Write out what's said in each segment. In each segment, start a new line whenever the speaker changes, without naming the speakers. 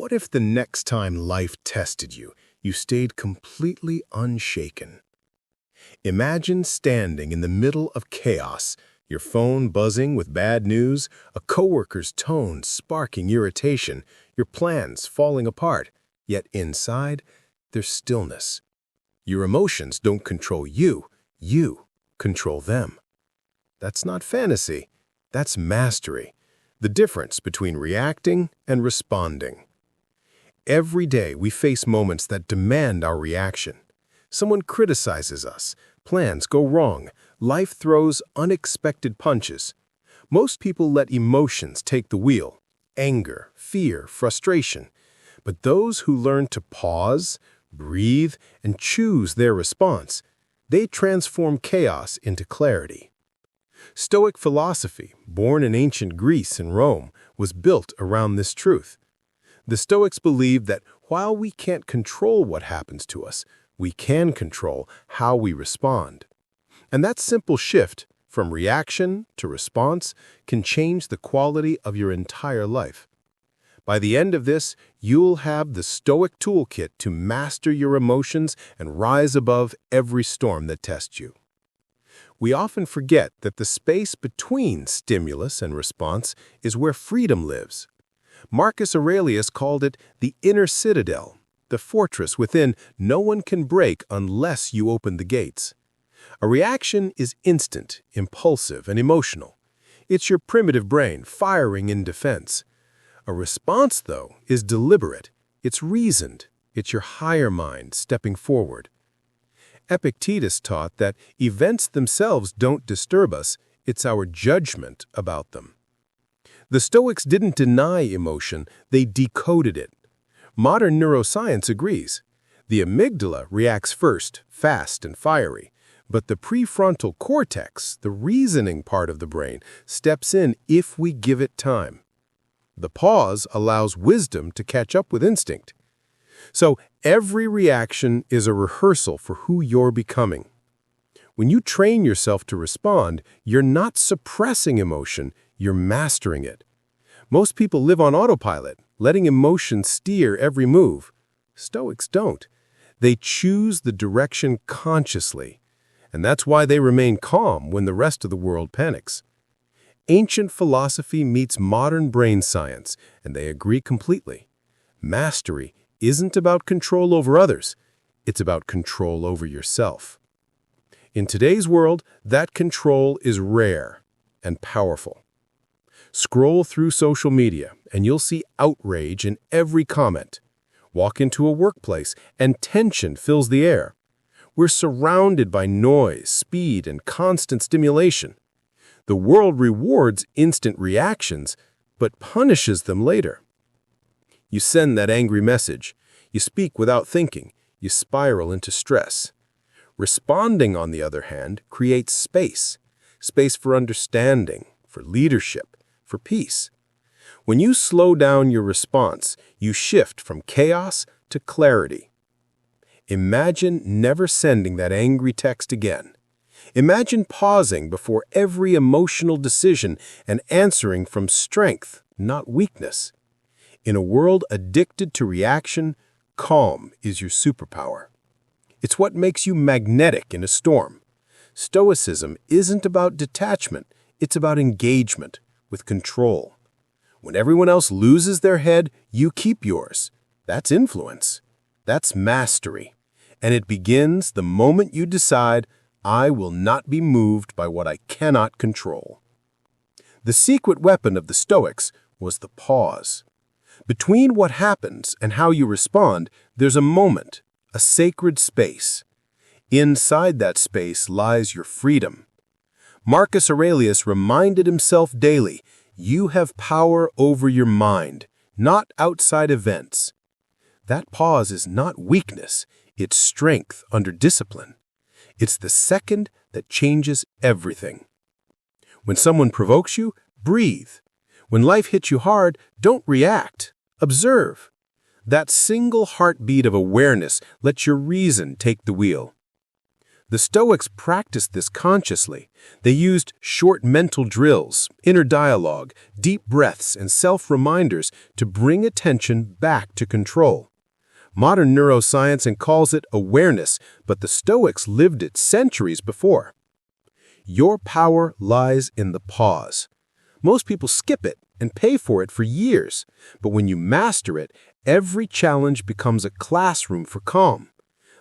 What if the next time life tested you, you stayed completely unshaken? Imagine standing in the middle of chaos, your phone buzzing with bad news, a coworker's tone sparking irritation, your plans falling apart, yet inside, there's stillness. Your emotions don't control you, you control them. That's not fantasy, that's mastery, the difference between reacting and responding. Every day we face moments that demand our reaction. Someone criticizes us, plans go wrong, life throws unexpected punches. Most people let emotions take the wheel, anger, fear, frustration. But those who learn to pause, breathe, and choose their response, they transform chaos into clarity. Stoic philosophy, born in ancient Greece and Rome, was built around this truth. The Stoics believed that while we can't control what happens to us, we can control how we respond. And that simple shift from reaction to response can change the quality of your entire life. By the end of this, you'll have the Stoic toolkit to master your emotions and rise above every storm that tests you. We often forget that the space between stimulus and response is where freedom lives. Marcus Aurelius called it the inner citadel, the fortress within no one can break unless you open the gates. A reaction is instant, impulsive, and emotional. It's your primitive brain firing in defense. A response, though, is deliberate. It's reasoned. It's your higher mind stepping forward. Epictetus taught that events themselves don't disturb us, it's our judgment about them. The Stoics didn't deny emotion, they decoded it. Modern neuroscience agrees. The amygdala reacts first, fast and fiery, but the prefrontal cortex, the reasoning part of the brain, steps in if we give it time. The pause allows wisdom to catch up with instinct. So every reaction is a rehearsal for who you're becoming. When you train yourself to respond, you're not suppressing emotion, you're mastering it. Most people live on autopilot, letting emotion steer every move. Stoics don't. They choose the direction consciously, and that's why they remain calm when the rest of the world panics. Ancient philosophy meets modern brain science, and they agree completely. Mastery isn't about control over others, it's about control over yourself. In today's world, that control is rare and powerful. Scroll through social media, and you'll see outrage in every comment. Walk into a workplace, and tension fills the air. We're surrounded by noise, speed, and constant stimulation. The world rewards instant reactions, but punishes them later. You send that angry message. You speak without thinking. You spiral into stress. Responding, on the other hand, creates space. Space for understanding, for leadership, for peace. When you slow down your response, you shift from chaos to clarity. Imagine never sending that angry text again. Imagine pausing before every emotional decision and answering from strength, not weakness. In a world addicted to reaction, calm is your superpower. It's what makes you magnetic in a storm. Stoicism isn't about detachment, it's about engagement with control. When everyone else loses their head, you keep yours. That's influence. That's mastery. And it begins the moment you decide, I will not be moved by what I cannot control. The secret weapon of the Stoics was the pause. Between what happens and how you respond, there's a moment, a sacred space. Inside that space lies your freedom. Marcus Aurelius reminded himself daily, you have power over your mind, not outside events. That pause is not weakness, it's strength under discipline. It's the second that changes everything. When someone provokes you, breathe. When life hits you hard, don't react. Observe. That single heartbeat of awareness lets your reason take the wheel. The Stoics practiced this consciously. They used short mental drills, inner dialogue, deep breaths, and self-reminders to bring attention back to control. Modern neuroscience calls it awareness, but the Stoics lived it centuries before. Your power lies in the pause. Most people skip it and pay for it for years, but when you master it, every challenge becomes a classroom for calm.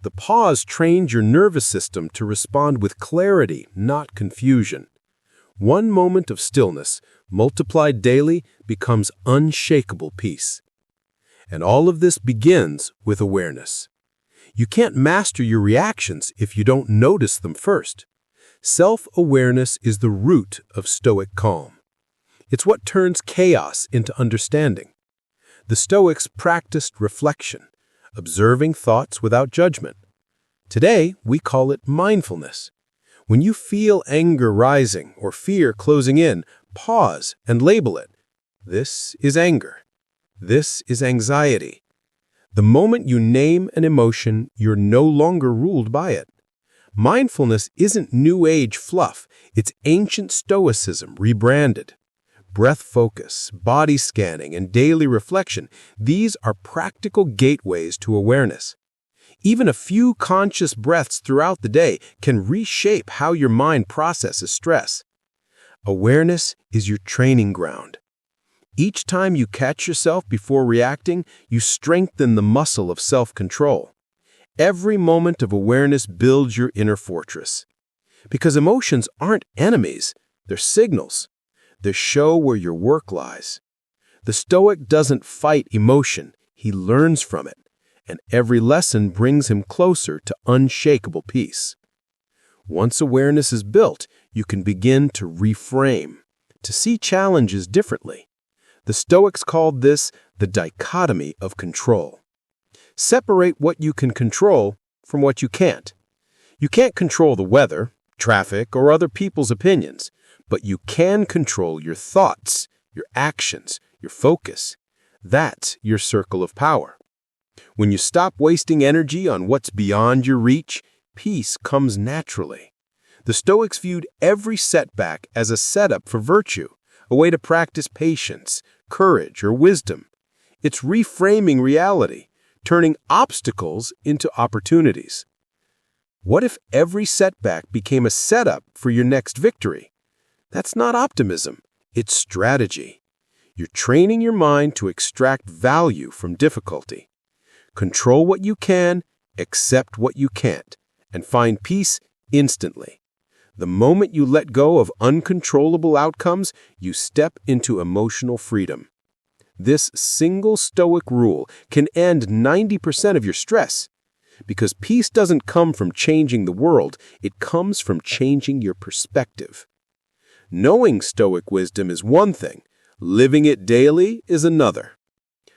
The pause trains your nervous system to respond with clarity, not confusion. One moment of stillness, multiplied daily, becomes unshakable peace. And all of this begins with awareness. You can't master your reactions if you don't notice them first. Self-awareness is the root of Stoic calm. It's what turns chaos into understanding. The Stoics practiced reflection, observing thoughts without judgment. Today, we call it mindfulness. When you feel anger rising or fear closing in, pause and label it. This is anger. This is anxiety. The moment you name an emotion, you're no longer ruled by it. Mindfulness isn't New Age fluff, it's ancient Stoicism rebranded. Breath focus, body scanning, and daily reflection, these are practical gateways to awareness. Even a few conscious breaths throughout the day can reshape how your mind processes stress. Awareness is your training ground. Each time you catch yourself before reacting, you strengthen the muscle of self-control. Every moment of awareness builds your inner fortress. Because emotions aren't enemies, they're signals. They show where your work lies. The Stoic doesn't fight emotion, he learns from it, and every lesson brings him closer to unshakable peace. Once awareness is built, you can begin to reframe, to see challenges differently. The Stoics called this the dichotomy of control. Separate what you can control from what you can't. You can't control the weather, traffic, or other people's opinions, but you can control your thoughts, your actions, your focus. That's your circle of power. When you stop wasting energy on what's beyond your reach, peace comes naturally. The Stoics viewed every setback as a setup for virtue, a way to practice patience, courage, or wisdom. It's reframing reality, turning obstacles into opportunities. What if every setback became a setup for your next victory? That's not optimism, it's strategy. You're training your mind to extract value from difficulty. Control what you can, accept what you can't, and find peace instantly. The moment you let go of uncontrollable outcomes, you step into emotional freedom. This single Stoic rule can end 90% of your stress, because peace doesn't come from changing the world, it comes from changing your perspective. Knowing Stoic wisdom is one thing, living it daily is another.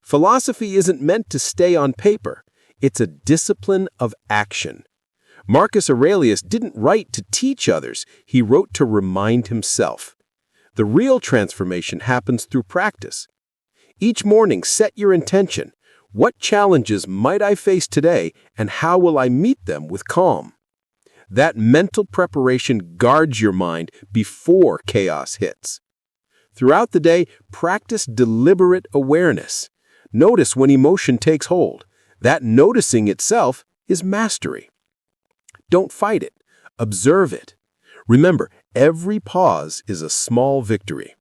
Philosophy isn't meant to stay on paper, it's a discipline of action. Marcus Aurelius didn't write to teach others, he wrote to remind himself. The real transformation happens through practice. Each morning, set your intention. What challenges might I face today, and how will I meet them with calm? That mental preparation guards your mind before chaos hits. Throughout the day, practice deliberate awareness. Notice when emotion takes hold. That noticing itself is mastery. Don't fight it. Observe it. Remember, every pause is a small victory.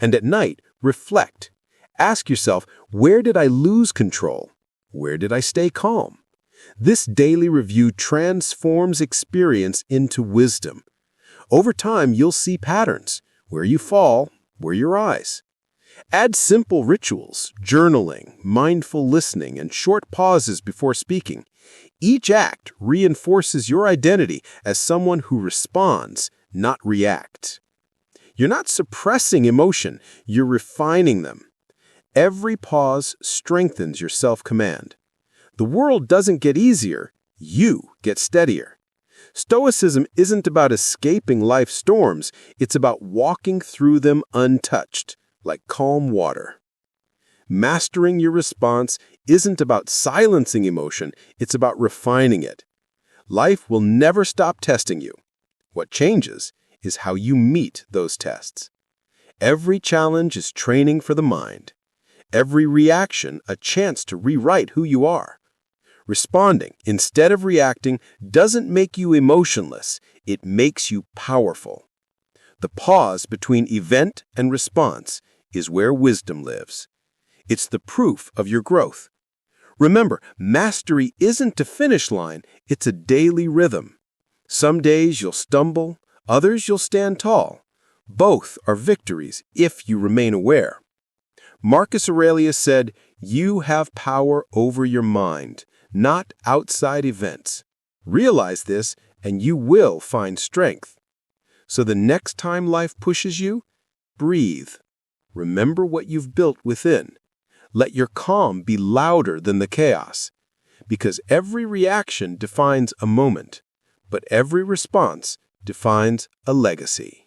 And at night, reflect. Ask yourself, where did I lose control? Where did I stay calm? This daily review transforms experience into wisdom. Over time, you'll see patterns, where you fall, where you rise. Add simple rituals, journaling, mindful listening, and short pauses before speaking. Each act reinforces your identity as someone who responds, not reacts. You're not suppressing emotion, you're refining them. Every pause strengthens your self-command. The world doesn't get easier, you get steadier. Stoicism isn't about escaping life's storms, it's about walking through them untouched, like calm water. Mastering your response isn't about silencing emotion, it's about refining it. Life will never stop testing you. What changes is how you meet those tests. Every challenge is training for the mind. Every reaction a chance to rewrite who you are. Responding instead of reacting doesn't make you emotionless, it makes you powerful. The pause between event and response is where wisdom lives. It's the proof of your growth. Remember, mastery isn't a finish line, it's a daily rhythm. Some days you'll stumble, others you'll stand tall. Both are victories if you remain aware. Marcus Aurelius said, "You have power over your mind, not outside events." Realize this, and you will find strength. So the next time life pushes you, breathe. Remember what you've built within. Let your calm be louder than the chaos, because every reaction defines a moment, but every response defines a legacy.